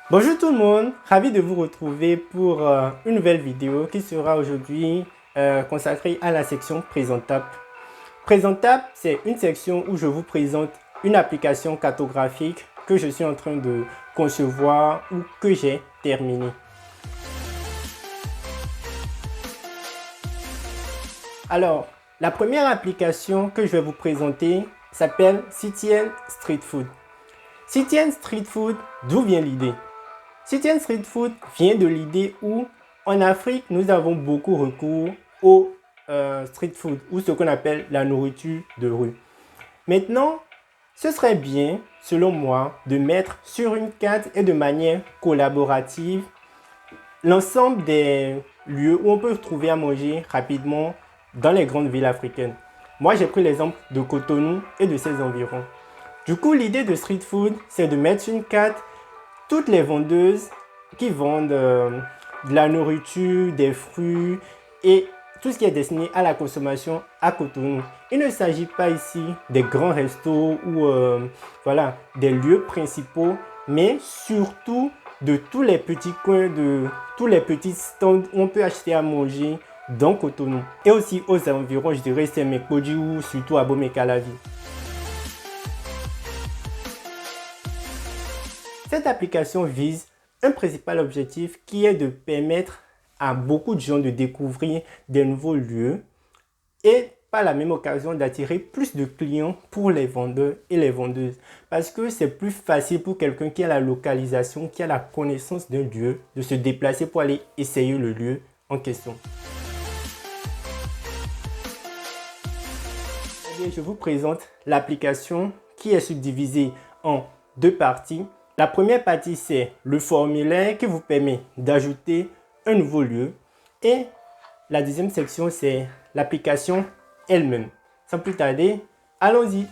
Bonjour tout le monde, ravi de vous retrouver pour une nouvelle vidéo qui sera aujourd'hui consacrée à la section présentable. Présentable, c'est une section où je vous présente une application cartographique que je suis en train de concevoir ou que j'ai terminée. Alors, la première application que je vais vous présenter s'appelle CTN Street Food. CTN Street Food, d'où vient l'idée? CTN Street Food vient de l'idée où en Afrique, nous avons beaucoup recours au street food ou ce qu'on appelle la nourriture de rue. Maintenant, ce serait bien, selon moi, de mettre sur une carte et de manière collaborative l'ensemble des lieux où on peut trouver à manger rapidement dans les grandes villes africaines. Moi, j'ai pris l'exemple de Cotonou et de ses environs. Du coup, l'idée de street food, c'est de mettre sur une carte toutes les vendeuses qui vendent de la nourriture, des fruits et tout ce qui est destiné à la consommation à Cotonou. Il ne s'agit pas ici des grands restos ou voilà, des lieux principaux, mais surtout de tous les petits coins, de tous les petits stands où on peut acheter à manger dans Cotonou. Et aussi aux environs, je dirais, c'est Mekodi ou surtout à Bomekalavi. Cette application vise un principal objectif qui est de permettre à beaucoup de gens de découvrir des nouveaux lieux et par la même occasion d'attirer plus de clients pour les vendeurs et les vendeuses. Parce que c'est plus facile pour quelqu'un qui a la localisation, qui a la connaissance d'un lieu, de se déplacer pour aller essayer le lieu en question. Je vous présente l'application qui est subdivisée en deux parties. La première partie, c'est le formulaire qui vous permet d'ajouter un nouveau lieu. Et la deuxième section, c'est l'application elle-même. Sans plus tarder, allons-y.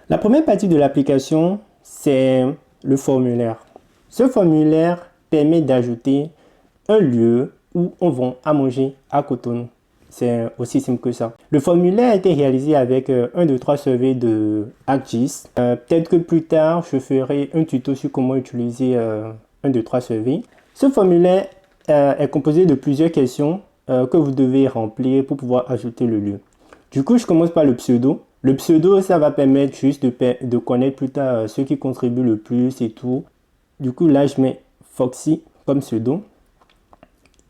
La première partie de l'application, c'est le formulaire. Ce formulaire permet d'ajouter un lieu où on va à manger à Cotonou. C'est aussi simple que ça. Le formulaire a été réalisé avec un, 2, 3 surveys de ArcGIS. Peut-être que plus tard, je ferai un tuto sur comment utiliser un, 2, 3 surveys. Ce formulaire est composé de plusieurs questions que vous devez remplir pour pouvoir ajouter le lieu. Du coup, je commence par le pseudo. Le pseudo, ça va permettre juste de connaître plus tard ceux qui contribuent le plus et tout. Du coup, là, je mets Foxy comme pseudo.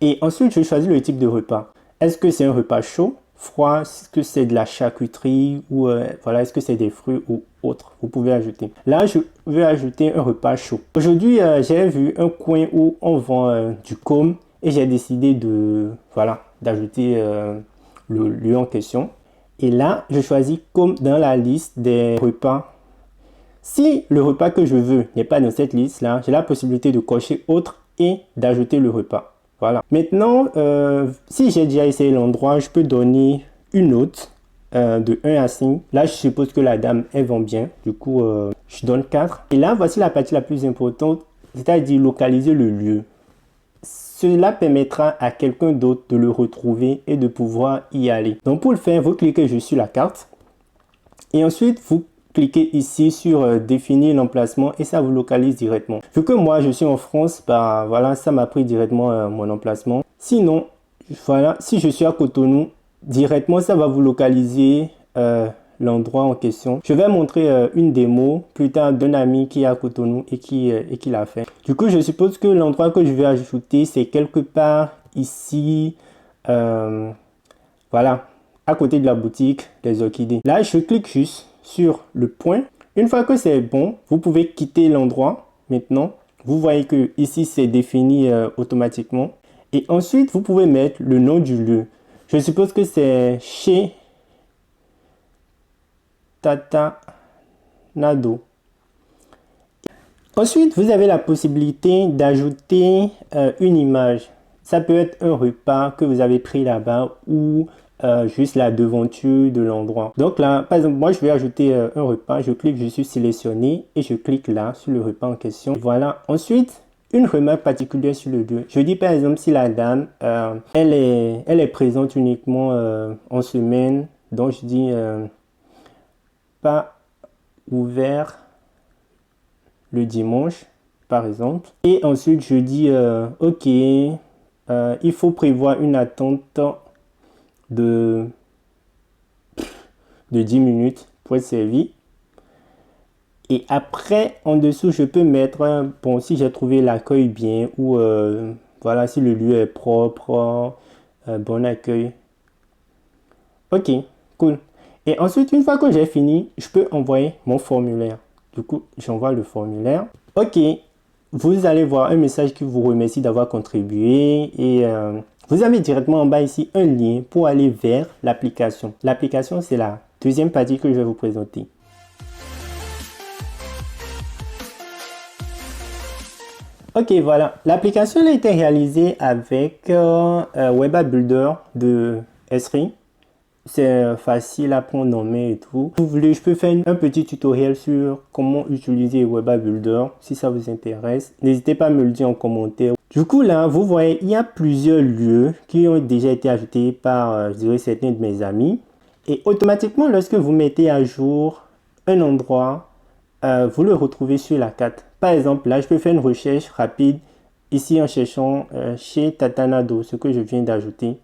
Et ensuite, je choisis le type de repas. Est-ce que c'est un repas chaud, froid, est-ce que c'est de la charcuterie ou voilà, est-ce que c'est des fruits ou autre? Vous pouvez ajouter. Là, je veux ajouter un repas chaud. Aujourd'hui, j'ai vu un coin où on vend du côme et j'ai décidé de voilà d'ajouter le lieu en question. Et là, je choisis côme dans la liste des repas. Si le repas que je veux n'est pas dans cette liste-là, j'ai la possibilité de cocher autre et d'ajouter le repas. Voilà. Maintenant, si j'ai déjà essayé l'endroit, je peux donner une note de 1 à 5. Là, je suppose que la dame, elle vend bien. Du coup, je donne 4. Et là, voici la partie la plus importante, c'est-à-dire localiser le lieu. Cela permettra à quelqu'un d'autre de le retrouver et de pouvoir y aller. Donc, pour le faire, vous cliquez juste sur la carte. Et ensuite, vous cliquez ici sur définir l'emplacement et ça vous localise directement. Vu que moi je suis en France, bah voilà, ça m'a pris directement mon emplacement. Sinon, voilà, si je suis à Cotonou, directement ça va vous localiser l'endroit en question. Je vais montrer une démo plus tard d'un ami qui est à Cotonou et qui l'a fait. Du coup, je suppose que l'endroit que je vais ajouter, c'est quelque part ici. Voilà, à côté de la boutique des orchidées. Là, je clique juste sur le point. Une fois que c'est bon, vous pouvez quitter l'endroit. Maintenant, vous voyez que ici, c'est défini automatiquement. Et ensuite, vous pouvez mettre le nom du lieu. Je suppose que c'est chez Tata Nado. Ensuite, vous avez la possibilité d'ajouter une image. Ça peut être un repas que vous avez pris là-bas ou juste la devanture de l'endroit. Donc là, par exemple, moi je vais ajouter un repas. Je clique, je suis sélectionné et je clique là sur le repas en question. Voilà. Ensuite, une remarque particulière sur le lieu. Je dis par exemple si la dame, elle est présente uniquement en semaine. Donc je dis pas ouvert le dimanche, par exemple. Et ensuite, je dis, OK, il faut prévoir une attente de 10 minutes pour être servi. Et après, en dessous, je peux mettre, bon, si j'ai trouvé l'accueil bien ou voilà, si le lieu est propre, bon accueil. Ok, cool. Et ensuite, une fois que j'ai fini, je peux envoyer mon formulaire. Du coup, j'envoie le formulaire. Ok, vous allez voir un message qui vous remercie d'avoir contribué et vous avez directement en bas ici un lien pour aller vers l'application. L'application, c'est la deuxième partie que je vais vous présenter. Ok, voilà. L'application a été réalisée avec Web App Builder de Esri. C'est facile à prendre en main et tout. Si vous voulez, je peux faire un petit tutoriel sur comment utiliser Web App Builder si ça vous intéresse. N'hésitez pas à me le dire en commentaire. Du coup, là, vous voyez, il y a plusieurs lieux qui ont déjà été ajoutés par, je dirais, certains de mes amis. Et automatiquement, lorsque vous mettez à jour un endroit, vous le retrouvez sur la carte. Par exemple, là, je peux faire une recherche rapide ici en cherchant chez Tatanado, ce que je viens d'ajouter.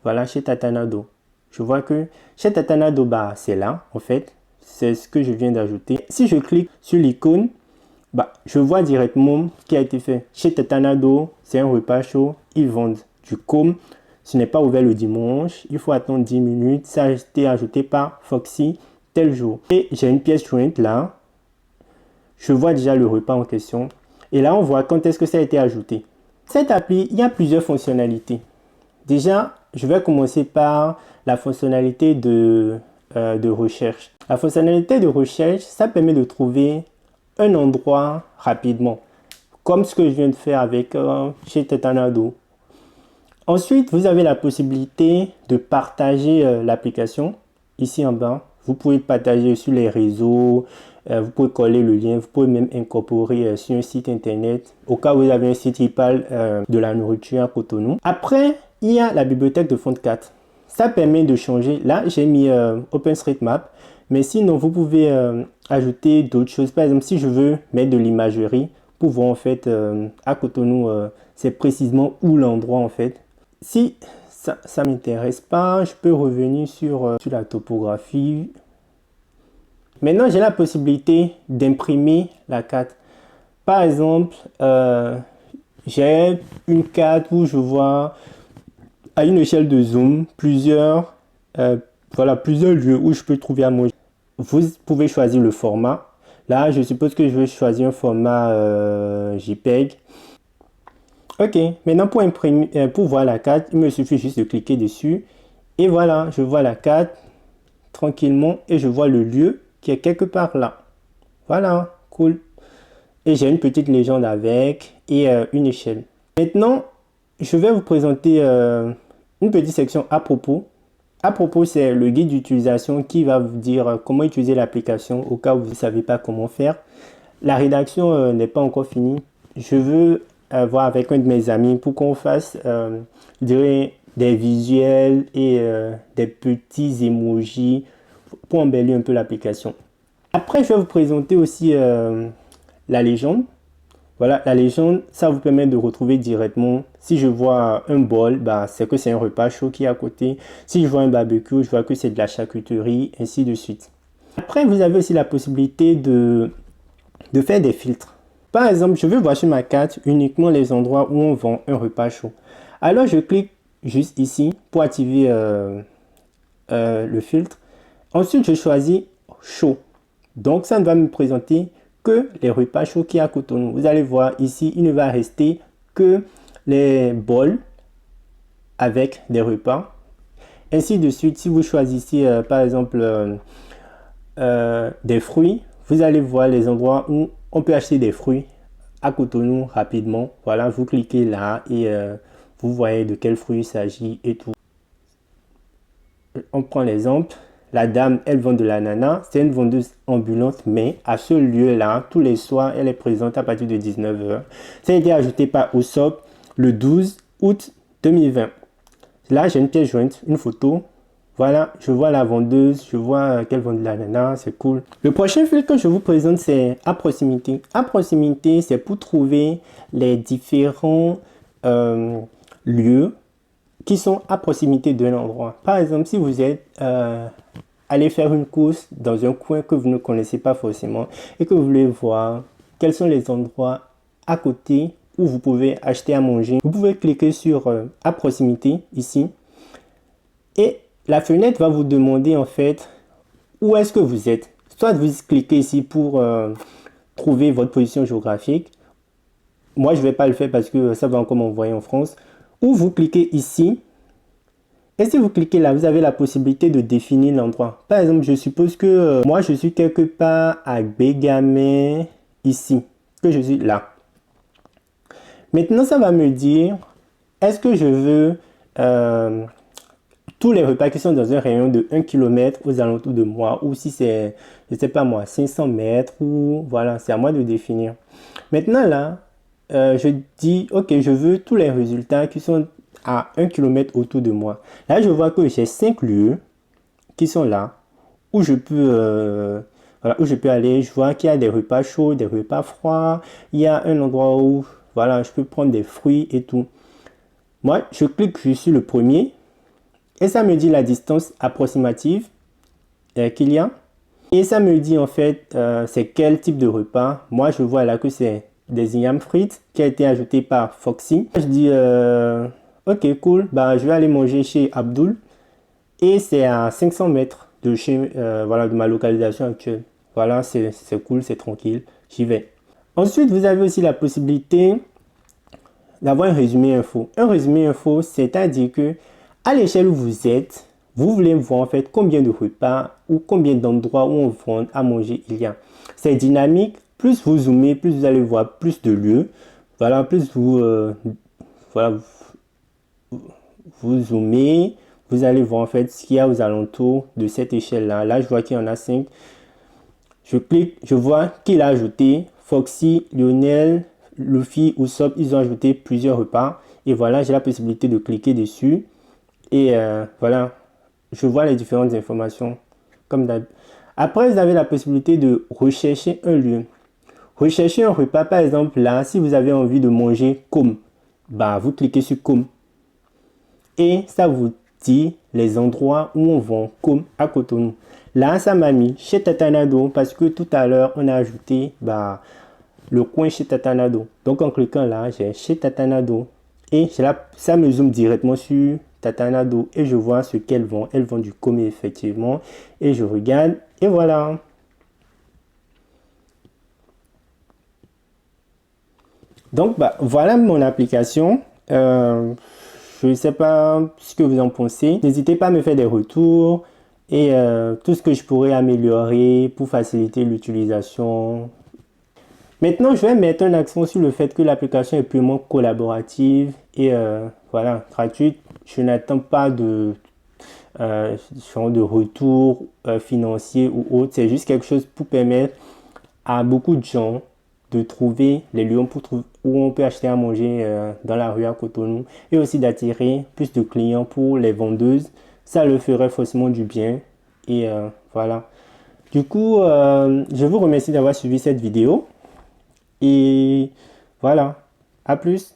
Voilà, chez Tatanado. Je vois que chez Tatanado, bah, c'est là, en fait. C'est ce que je viens d'ajouter. Si je clique sur l'icône, bah, je vois directement ce qui a été fait. Chez Tatanado, c'est un repas chaud. Ils vendent du com. Ce n'est pas ouvert le dimanche. Il faut attendre 10 minutes. Ça a été ajouté par Foxy tel jour. Et j'ai une pièce jointe là. Je vois déjà le repas en question. Et là, on voit quand est-ce que ça a été ajouté. Cette appli, il y a plusieurs fonctionnalités. Déjà, je vais commencer par la fonctionnalité de recherche. La fonctionnalité de recherche, ça permet de trouver un endroit rapidement. Comme ce que je viens de faire avec chez Tatanado. Ensuite, vous avez la possibilité de partager l'application. Ici en bas, vous pouvez partager sur les réseaux. Vous pouvez coller le lien, vous pouvez même incorporer sur un site internet au cas où vous avez un site qui parle de la nourriture à Cotonou. Après, il y a la bibliothèque de Font4. Ça permet de changer. Là, j'ai mis OpenStreetMap, mais sinon, vous pouvez ajouter d'autres choses. Par exemple, si je veux mettre de l'imagerie pour voir en fait à Cotonou, c'est précisément où l'endroit en fait. Si ça ne m'intéresse pas, je peux revenir sur la topographie. Maintenant, j'ai la possibilité d'imprimer la carte. Par exemple, j'ai une carte où je vois à une échelle de zoom plusieurs lieux où je peux trouver à manger. Vous pouvez choisir le format. Là, je suppose que je vais choisir un format JPEG. Ok, maintenant pour voir la carte, il me suffit juste de cliquer dessus. Et voilà, je vois la carte tranquillement et je vois le lieu qui est quelque part là. Voilà, cool. Et j'ai une petite légende avec et une échelle. Maintenant, je vais vous présenter une petite section à propos. À propos, c'est le guide d'utilisation qui va vous dire comment utiliser l'application au cas où vous ne savez pas comment faire. La rédaction n'est pas encore finie. Je veux voir avec un de mes amis pour qu'on fasse, je dirais, des visuels et des petits emojis pour embellir un peu l'application. Après, je vais vous présenter aussi la légende. Voilà, la légende, ça vous permet de retrouver directement. Si je vois un bol, bah, c'est que c'est un repas chaud qui est à côté. Si je vois un barbecue, je vois que c'est de la charcuterie, ainsi de suite. Après, vous avez aussi la possibilité de faire des filtres. Par exemple, je veux voir sur ma carte uniquement les endroits où on vend un repas chaud. Alors, je clique juste ici pour activer le filtre. Ensuite, je choisis chaud. Donc, ça ne va me présenter que les repas chauds qui sont à Cotonou. Vous allez voir ici, il ne va rester que les bols avec des repas. Ainsi de suite, si vous choisissez par exemple des fruits, vous allez voir les endroits où on peut acheter des fruits à Cotonou rapidement. Voilà, vous cliquez là et vous voyez de quels fruits il s'agit et tout. On prend l'exemple. La dame, elle vend de l'ananas. C'est une vendeuse ambulante, mais à ce lieu-là, tous les soirs, elle est présente à partir de 19 h. Ça a été ajouté par Usopp le 12 août 2020. Là, j'ai une pièce jointe, une photo. Voilà, je vois la vendeuse, je vois qu'elle vend de l'ananas, c'est cool. Le prochain fil que je vous présente, c'est à proximité. À proximité, c'est pour trouver les différents lieux qui sont à proximité d'un endroit. Par exemple, si vous êtes allé faire une course dans un coin que vous ne connaissez pas forcément et que vous voulez voir quels sont les endroits à côté où vous pouvez acheter à manger, vous pouvez cliquer sur à proximité ici et la fenêtre va vous demander en fait où est-ce que vous êtes. Soit vous cliquez ici pour trouver votre position géographique. Moi, je ne vais pas le faire parce que ça va encore m'envoyer en France. Ou vous cliquez ici. Et si vous cliquez là, vous avez la possibilité de définir l'endroit. Par exemple, je suppose que moi, je suis quelque part à Bégamé, ici. Que je suis là. Maintenant, ça va me dire, est-ce que je veux tous les repas qui sont dans un rayon de 1 km aux alentours de moi, ou si c'est, je sais pas moi, 500 mètres, ou voilà, c'est à moi de définir. Maintenant là, je dis, ok, je veux tous les résultats qui sont à 1 km autour de moi. Là, je vois que j'ai 5 lieux qui sont là, où je peux, voilà, où je peux aller. Je vois qu'il y a des repas chauds, des repas froids. Il y a un endroit où, voilà, je peux prendre des fruits et tout. Moi, je clique sur le premier. Et ça me dit la distance approximative qu'il y a. Et ça me dit en fait c'est quel type de repas. Moi je vois là que c'est des ignames frites qui a été ajouté par Foxy. Je dis ok cool, bah, je vais aller manger chez Abdul. Et c'est à 500 mètres de, chez, voilà, de ma localisation actuelle. Voilà, c'est cool, c'est tranquille, j'y vais. Ensuite vous avez aussi la possibilité d'avoir un résumé info. Un résumé info, c'est-à-dire que à l'échelle où vous êtes, vous voulez voir en fait combien de repas ou combien d'endroits où on vend à manger il y a. C'est dynamique. Plus vous zoomez, plus vous allez voir plus de lieux. Voilà, plus vous, voilà, vous zoomez, vous allez voir en fait ce qu'il y a aux alentours de cette échelle-là. Là, je vois qu'il y en a 5. Je clique, je vois qu'il a ajouté Foxy, Lionel, Luffy ou Sop. Ils ont ajouté plusieurs repas. Et voilà, j'ai la possibilité de cliquer dessus. Et voilà, je vois les différentes informations. Comme après, vous avez la possibilité de rechercher un lieu. Rechercher un repas, par exemple, là, si vous avez envie de manger comme, bah, vous cliquez sur comme. Et ça vous dit les endroits où on vend comme à Cotonou. Là, ça m'a mis chez Tatanado parce que tout à l'heure, on a ajouté bah, le coin chez Tatanado. Donc, en cliquant là, j'ai chez Tatanado. Et là, ça me zoome directement sur Tatanado et je vois ce qu'elles vend. Elles vendent du commis effectivement. Et je regarde et voilà. Donc, bah, voilà mon application. Je ne sais pas ce que vous en pensez. N'hésitez pas à me faire des retours et tout ce que je pourrais améliorer pour faciliter l'utilisation. Maintenant, je vais mettre un accent sur le fait que l'application est purement collaborative et voilà, gratuite. Je n'attends pas de retour financier ou autre. C'est juste quelque chose pour permettre à beaucoup de gens de trouver les lieux où on peut acheter à manger dans la rue à Cotonou et aussi d'attirer plus de clients pour les vendeuses. Ça leur ferait forcément du bien. Et voilà. Du coup, je vous remercie d'avoir suivi cette vidéo. Et voilà. À plus.